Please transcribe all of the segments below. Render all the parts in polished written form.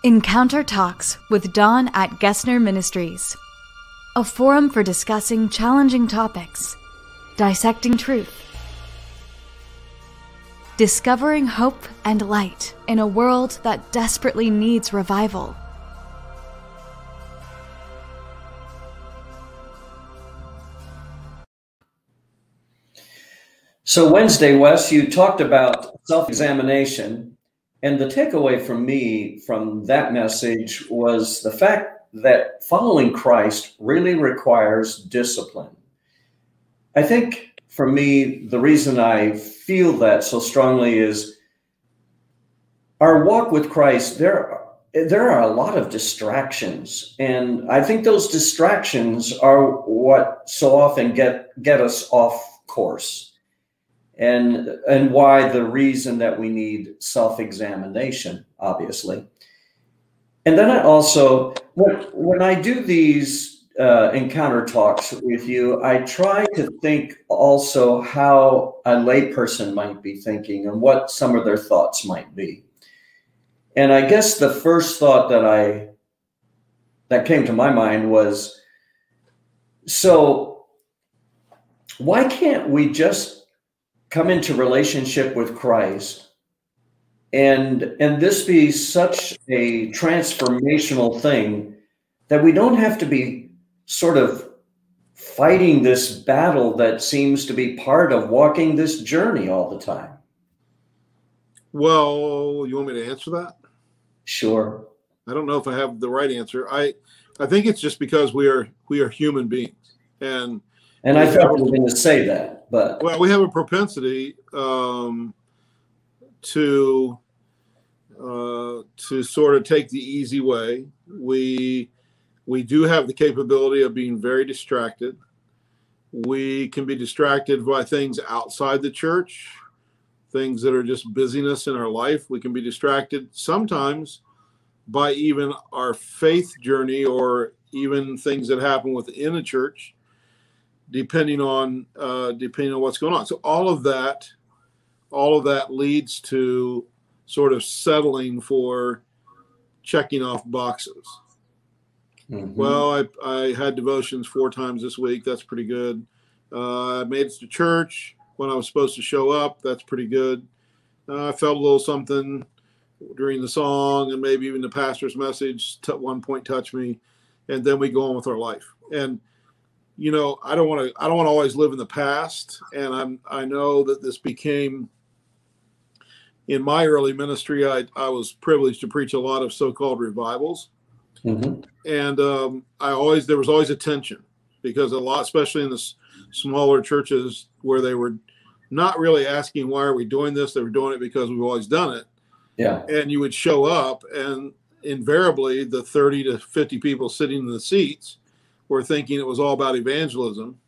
Encounter Talks with Don at Gessner Ministries, a forum for discussing challenging topics, dissecting truth, discovering hope and light in a world that desperately needs revival. So Wednesday, Wes, you talked about self-examination, and the takeaway from me from that message was the fact that following Christ really requires discipline. I think for me, the reason I feel that so strongly is our walk with Christ, there are a lot of distractions, and I think those distractions are what so often get us off course. And why the reason that we need self-examination, obviously. And then I also, when I do these encounter talks with you, I try to think also how a layperson might be thinking and what some of their thoughts might be. And I guess the first thought that came to my mind was, so why can't we just come into relationship with Christ and this be such a transformational thing that we don't have to be sort of fighting this battle that seems to be part of walking this journey all the time? Well, you want me to answer that? Sure. I don't know if I have the right answer. I think it's just because we are human beings, and I thought you were going to say that, but well, we have a propensity to sort of take the easy way. We do have the capability of being very distracted. We can be distracted by things outside the church, things that are just busyness in our life. We can be distracted sometimes by even our faith journey or even things that happen within a church, depending on what's going on. So all of that leads to sort of settling for checking off boxes. Mm-hmm. Well, I had devotions 4 times this week. That's pretty good. I made it to church when I was supposed to show up. That's pretty good. I felt a little something during the song, and maybe even the pastor's message at one point touched me, and then we go on with our life. And you know, I don't want to always live in the past. And I know that this became, in my early ministry, I was privileged to preach a lot of so-called revivals. Mm-hmm. And there was always a tension, because a lot, especially in the smaller churches where they were not really asking, why are we doing this? They were doing it because we've always done it. Yeah. And you would show up, and invariably the 30 to 50 people sitting in the seats were thinking it was all about evangelism,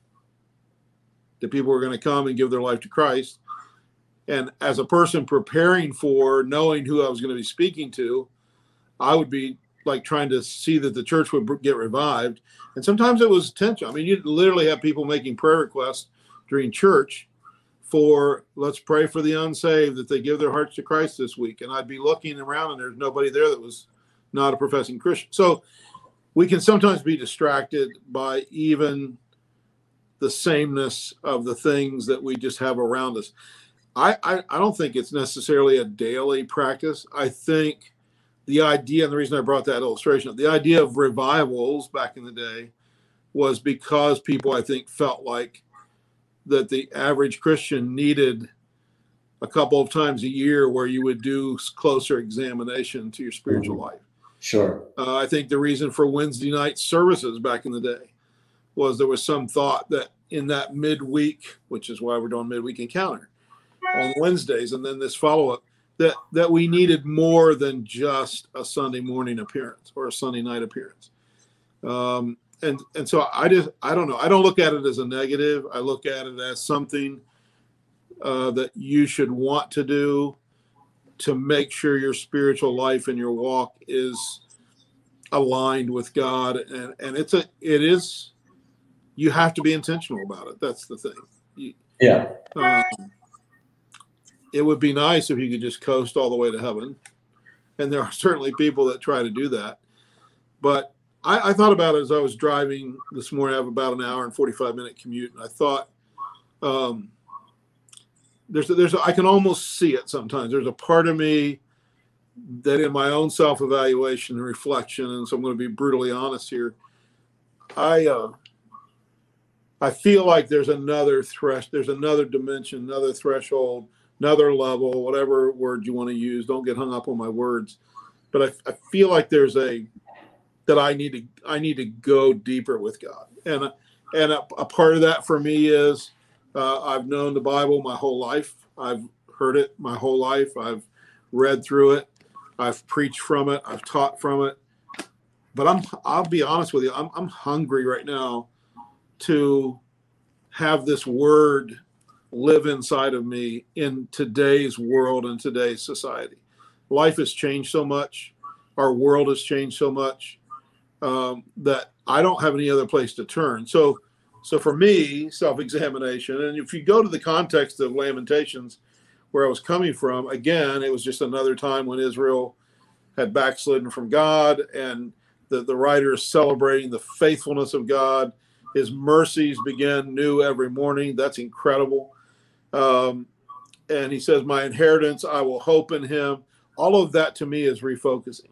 that people were going to come and give their life to Christ. And as a person preparing for knowing who I was going to be speaking to, I would be like trying to see that the church would get revived. And sometimes it was tension. I mean, you'd literally have people making prayer requests during church for, let's pray for the unsaved, that they give their hearts to Christ this week. And I'd be looking around, and there's nobody there that was not a professing Christian. So we can sometimes be distracted by even the sameness of the things that we just have around us. I don't think it's necessarily a daily practice. I think the idea, and the reason I brought that illustration up, the idea of revivals back in the day was because people, I think, felt like that the average Christian needed a couple of times a year where you would do closer examination to your spiritual life. Sure. I think the reason for Wednesday night services back in the day was there was some thought that in that midweek, which is why we're doing MidWeek Encounter on Wednesdays, and then this follow-up, that we needed more than just a Sunday morning appearance or a Sunday night appearance. And so I don't know. I don't look at it as a negative. I look at it as something that you should want to do to make sure your spiritual life and your walk is aligned with God. And it is, you have to be intentional about it. That's the thing. Yeah. It would be nice if you could just coast all the way to heaven. And there are certainly people that try to do that. But I thought about it as I was driving this morning. I have about an hour and 45-minute commute. And I thought, I can almost see it sometimes. There's a part of me that in my own self-evaluation and reflection, and so I'm going to be brutally honest here, I feel like there's another dimension, another threshold, another level, whatever word you want to use. Don't get hung up on my words. But I feel like that I need to go deeper with God. And a part of that for me is I've known the Bible my whole life. I've heard it my whole life. I've read through it. I've preached from it. I've taught from it. But I'll be honest with you. I'm hungry right now to have this word live inside of me in today's world and today's society. Life has changed so much. Our world has changed so much that I don't have any other place to turn. So for me, self-examination, and if you go to the context of Lamentations, where I was coming from, again, it was just another time when Israel had backslidden from God, and the writer is celebrating the faithfulness of God. His mercies begin new every morning. That's incredible. And he says, my inheritance, I will hope in him. All of that to me is refocusing.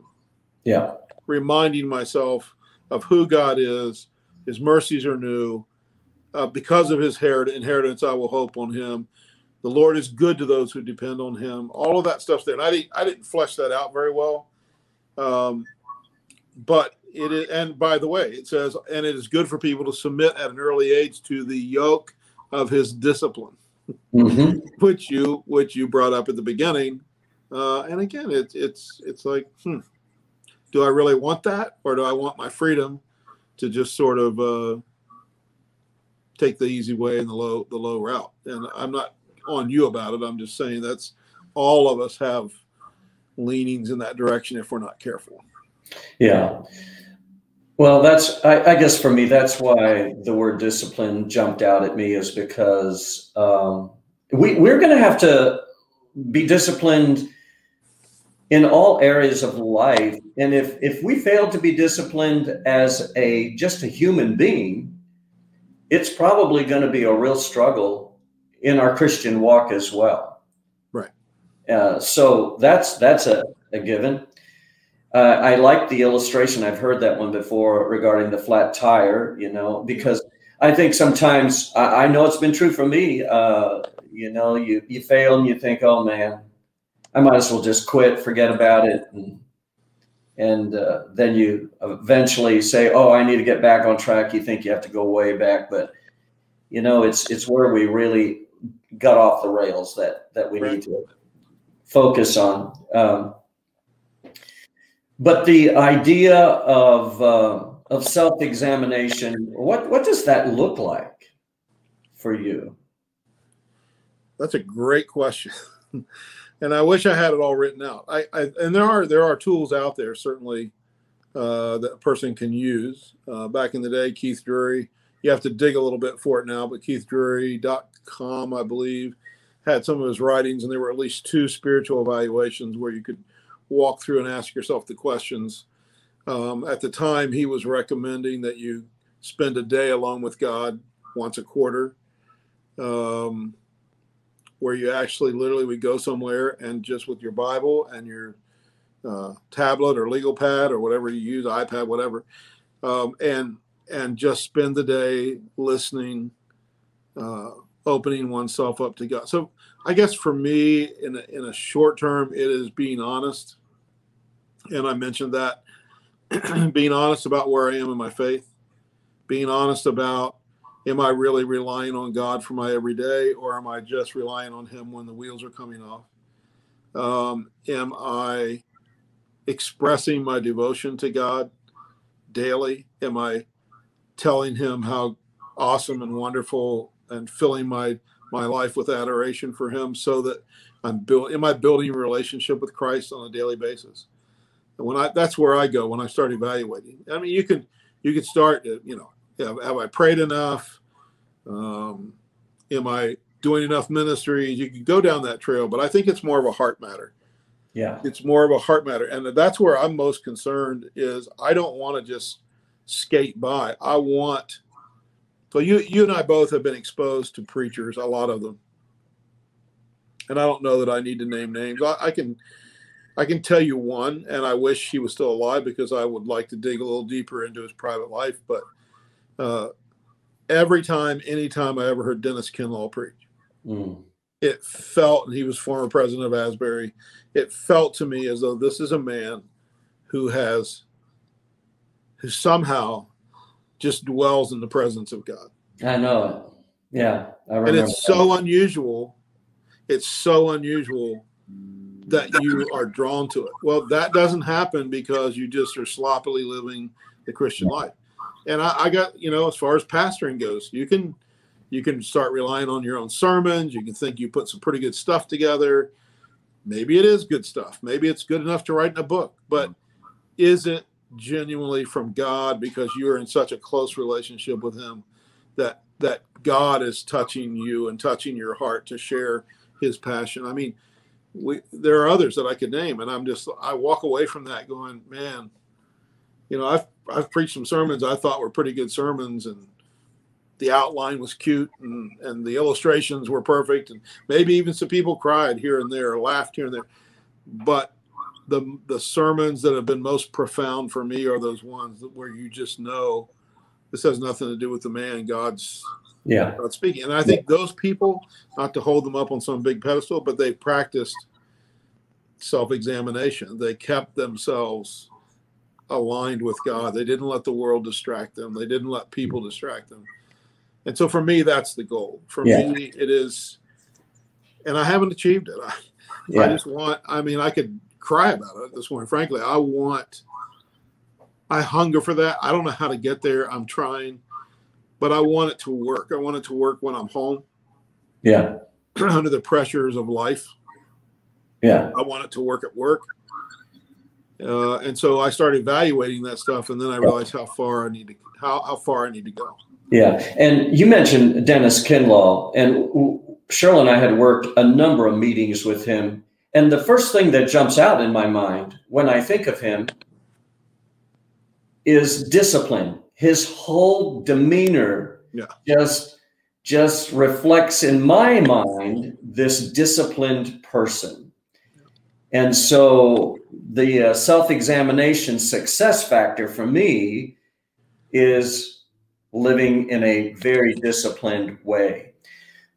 Yeah. Reminding myself of who God is. His mercies are new. Because of his inheritance, I will hope on him. The Lord is good to those who depend on him. All of that stuff's there. And I didn't flesh that out very well. But it is, and by the way, it says, and it is good for people to submit at an early age to the yoke of his discipline, Mm-hmm. which you brought up at the beginning. And again, it's like, do I really want that, or do I want my freedom to just sort of take the easy way and the low route? And I'm not on you about it. I'm just saying that's all of us have leanings in that direction if we're not careful. Yeah. Well, I guess for me, that's why the word discipline jumped out at me, is because we're going to have to be disciplined in all areas of life. And if we fail to be disciplined as just a human being, it's probably going to be a real struggle in our Christian walk as well. Right. So that's a given. I like the illustration. I've heard that one before regarding the flat tire, because I think sometimes I know it's been true for me. You fail and you think, oh man, I might as well just quit, forget about it. And then you eventually say, oh, I need to get back on track. You think you have to go way back, but it's where we really got off the rails that we need to focus on. But the idea of self-examination, what does that look like for you? That's a great question. And I wish I had it all written out. And there are tools out there, certainly, that a person can use. Back in the day, Keith Drury, you have to dig a little bit for it now, but keithdrury.com, I believe, had some of his writings, and there were at least 2 spiritual evaluations where you could walk through and ask yourself the questions. At the time, he was recommending that you spend a day alone with God once a quarter, where you actually literally would go somewhere and just with your Bible and your tablet or legal pad or whatever you use, iPad, whatever, and just spend the day listening, opening oneself up to God. So I guess for me, in a short term, it is being honest. And I mentioned that, being honest about where I am in my faith, being honest about, am I really relying on God for my everyday, or am I just relying on him when the wheels are coming off? Am I expressing my devotion to God daily? Am I telling him how awesome and wonderful and filling my life with adoration for him, so that am I building a relationship with Christ on a daily basis? And that's where I go when I start evaluating. I mean, you can start, have I prayed enough? Am I doing enough ministry? You can go down that trail, but I think it's more of a heart matter. Yeah. It's more of a heart matter. And that's where I'm most concerned is I don't want to just skate by. So you and I both have been exposed to preachers, a lot of them. And I don't know that I need to name names. I can tell you one, and I wish he was still alive because I would like to dig a little deeper into his private life. But anytime I ever heard Dennis Kinlaw preach, it felt, and he was former president of Asbury, it felt to me as though this is a man who somehow just dwells in the presence of God. I know it. Yeah, I remember. And it's so unusual. It's so unusual that you are drawn to it. Well, that doesn't happen because you just are sloppily living the Christian life. And I got, as far as pastoring goes, you can start relying on your own sermons. You can think you put some pretty good stuff together. Maybe it is good stuff. Maybe it's good enough to write in a book. But is it genuinely from God because you are in such a close relationship with him that God is touching you and touching your heart to share his passion? I mean, there are others that I could name, and I walk away from that going, man, I've preached some sermons I thought were pretty good sermons, and the outline was cute, and the illustrations were perfect, and maybe even some people cried here and there or laughed here and there. But the sermons that have been most profound for me are those ones where you just know this has nothing to do with the man. God's speaking. And I think those people, not to hold them up on some big pedestal, but they practiced self-examination. They kept themselves aligned with God. They didn't let the world distract them. They didn't let people distract them. And so for me, that's the goal. For me, it is, and I haven't achieved it. I just want, I could cry about it this morning. Frankly, I hunger for that. I don't know how to get there. I'm trying, but I want it to work. I want it to work when I'm home. Yeah. Under the pressures of life. Yeah. I want it to work at work. And so I started evaluating that stuff, and then I realized how far I need to go. Yeah. And you mentioned Dennis Kinlaw, and Cheryl and I had worked a number of meetings with him. And the first thing that jumps out in my mind when I think of him is discipline. His whole demeanor just reflects in my mind this disciplined person. And so the self-examination success factor for me is living in a very disciplined way.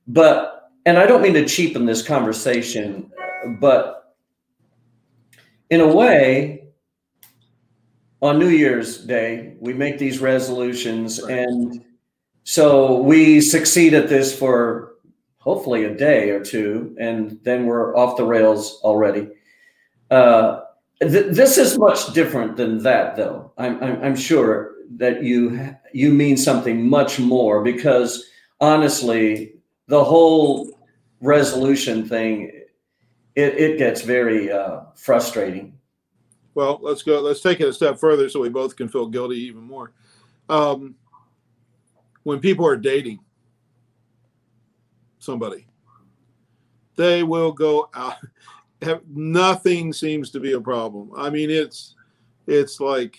And I don't mean to cheapen this conversation, but in a way, on New Year's Day, we make these resolutions. And so we succeed at this for hopefully a day or two, and then we're off the rails already. This is much different than that, though. I'm sure that you mean something much more, because honestly, the whole resolution thing, it gets very frustrating. Well, let's take it a step further so we both can feel guilty even more. When people are dating somebody, they will go out. Nothing seems to be a problem. I mean, it's like,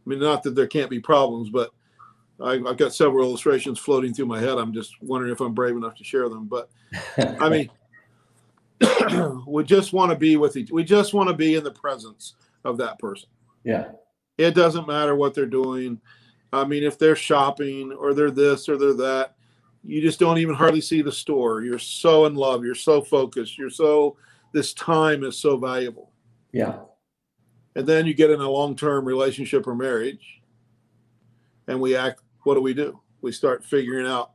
not that there can't be problems, but I've got several illustrations floating through my head. I'm just wondering if I'm brave enough to share them. But I mean, we just want to be with each. We just want to be in the presence of that person. Yeah. It doesn't matter what they're doing. I mean, if they're shopping or they're this or they're that, you just don't even hardly see the store. You're so in love. You're so focused. This time is so valuable. Yeah. And then you get in a long-term relationship or marriage, and what do? We start figuring out,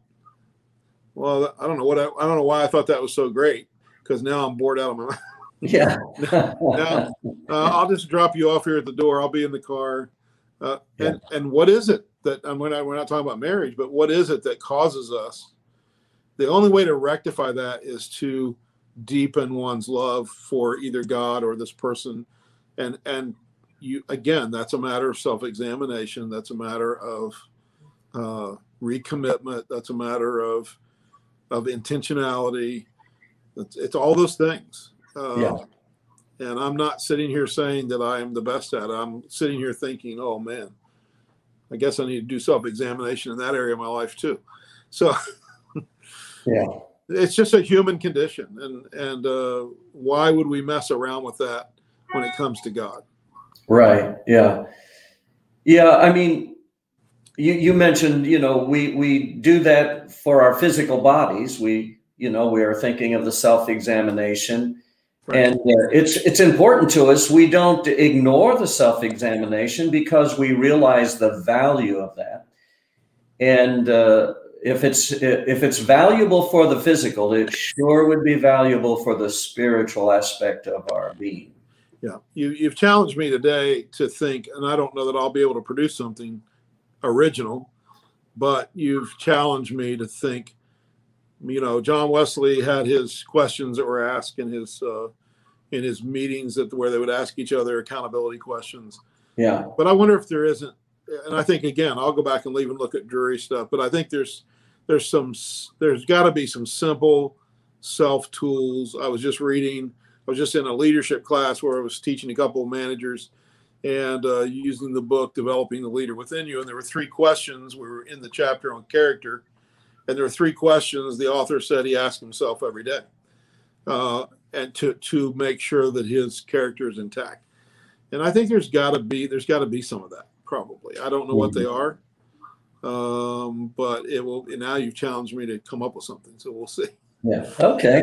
well, I don't know why I thought that was so great, because now I'm bored out of my mind. Yeah. Now, I'll just drop you off here at the door. I'll be in the car. And what is it that, we're not talking about marriage, but what is it that causes us? The only way to rectify that is to deepen one's love for either God or this person. And you, again, that's a matter of self-examination. That's a matter of recommitment. That's a matter of intentionality. It's all those things. And I'm not sitting here saying that I am the best at it. I'm sitting here thinking, oh man, I guess I need to do self-examination in that area of my life too. So Yeah. it's just a human condition. And why would we mess around with that when it comes to God? Right. Yeah. Yeah. I mean, you mentioned, we do that for our physical bodies. We are thinking of the self-examination. Right. And it's important to us. We don't ignore the self-examination because we realize the value of that. And if it's valuable for the physical, it sure would be valuable for the spiritual aspect of our being. Yeah, you've challenged me today to think, and I don't know that I'll be able to produce something original, but you've challenged me to think. John Wesley had his questions that were asked in his meetings where they would ask each other accountability questions. Yeah. But I wonder if there isn't, and I think again, I'll go back and leave and look at Drury stuff, but I think there's got to be some simple self tools. I was just in a leadership class where I was teaching a couple of managers and using the book, Developing the Leader Within You. And there were 3 questions. We were in the chapter on character. And there were 3 questions the author said he asked himself every day, and to make sure that his character is intact. And I think there's got to be some of that, probably. I don't know what they are, but it will. Now you've challenged me to come up with something, so we'll see. Yeah. Okay.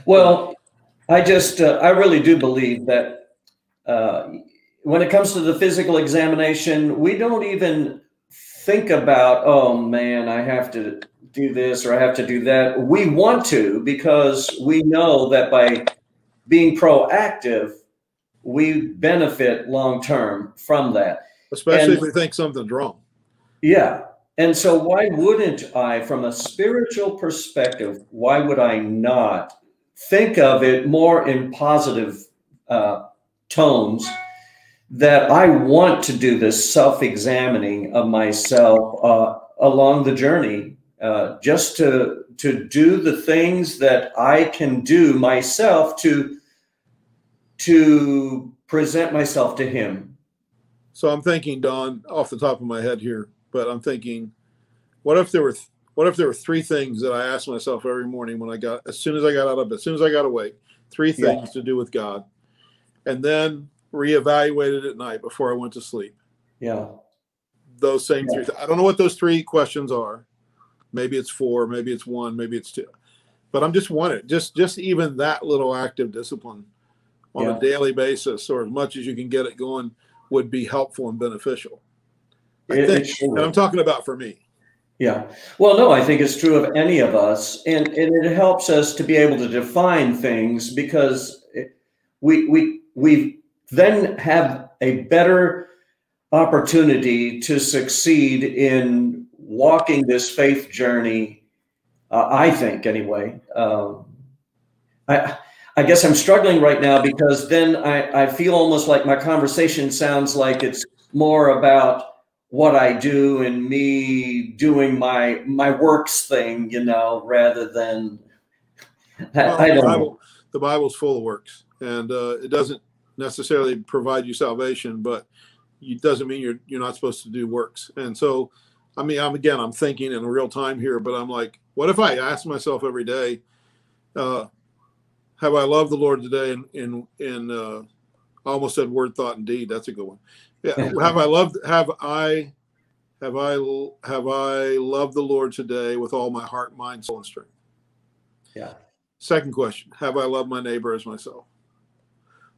Well, I really do believe that when it comes to the physical examination, we don't even think about, oh man, I have to do this or I have to do that. We want to, because we know that by being proactive, we benefit long-term from that. Especially if we think something's wrong. Yeah. And so why wouldn't I, from a spiritual perspective, why would I not think of it more in positive tones, that I want to do this self-examining of myself along the journey, just to do the things that I can do myself to present myself to Him. So I'm thinking, Don, off the top of my head here, but I'm thinking, what if there were 3 things that I asked myself every morning as soon as I got out of bed, as soon as I got awake, 3 things to do with God, and then reevaluated at night before I went to sleep. Yeah. Those same 3. I don't know what those 3 questions are. Maybe it's 4, maybe it's 1, maybe it's 2. But I'm just wanting just even that little active discipline on a daily basis, or as much as you can get it going, would be helpful and beneficial. I think, and I'm talking about for me. Yeah. Well, no, I think it's true of any of us. And it helps us to be able to define things, because we then have a better opportunity to succeed in walking this faith journey, I think, anyway. I guess I'm struggling right now, because then I feel almost like my conversation sounds like it's more about what I do and me doing my works thing, rather than I don't know. The Bible's full of works, and it doesn't necessarily provide you salvation, but it doesn't mean you're not supposed to do works. And so, I mean, I'm thinking in real time here, but I'm like, what if I ask myself every day, have I loved the Lord today in I almost said word, thought, and deed. That's a good one. Yeah. Have I loved the Lord today with all my heart, mind, soul, and strength? Yeah. Second question, have I loved my neighbor as myself?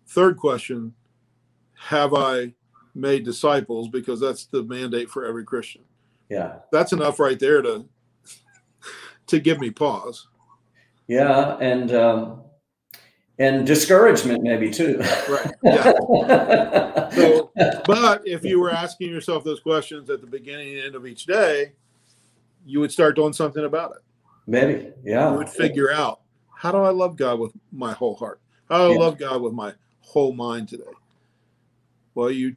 Third question, have I made disciples? Because that's the mandate for every Christian. Yeah. That's enough right there to give me pause. Yeah. And discouragement maybe too. Right. Yeah. So, but if you were asking yourself those questions at the beginning and end of each day, you would start doing something about it. Maybe. Yeah. You would figure out, how do I love God with my whole heart? How do I love God with my whole mind today? Well, you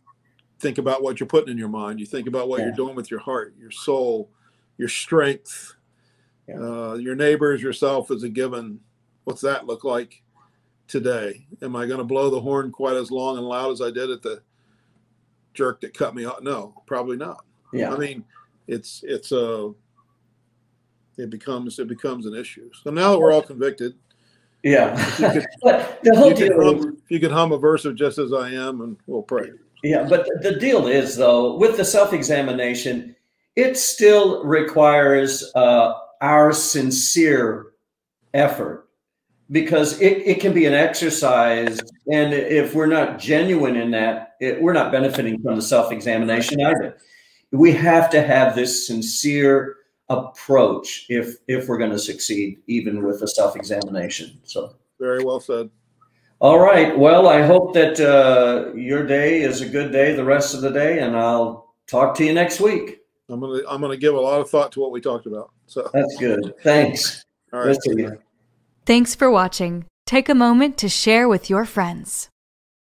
think about what you're putting in your mind. You think about what you're doing with your heart, your soul, your strength, your neighbors, yourself as a given. What's that look like? today? Am I going to blow the horn quite as long and loud as I did at the jerk that cut me off? No, probably not. Yeah. I mean, it becomes an issue. So now that we're all convicted, yeah. But the whole deal, you could hum a verse of Just As I Am, and we'll pray. Yeah, but the deal is, though, with the self-examination, it still requires our sincere effort, because it can be an exercise, and if we're not genuine in that, we're not benefiting from the self-examination either. We have to have this sincere approach if we're going to succeed, even with the self-examination. So very well said. All right. Well, I hope that your day is a good day the rest of the day, and I'll talk to you next week. I'm gonna give a lot of thought to what we talked about. So that's good. Thanks. All right. Thanks for watching. Take a moment to share with your friends.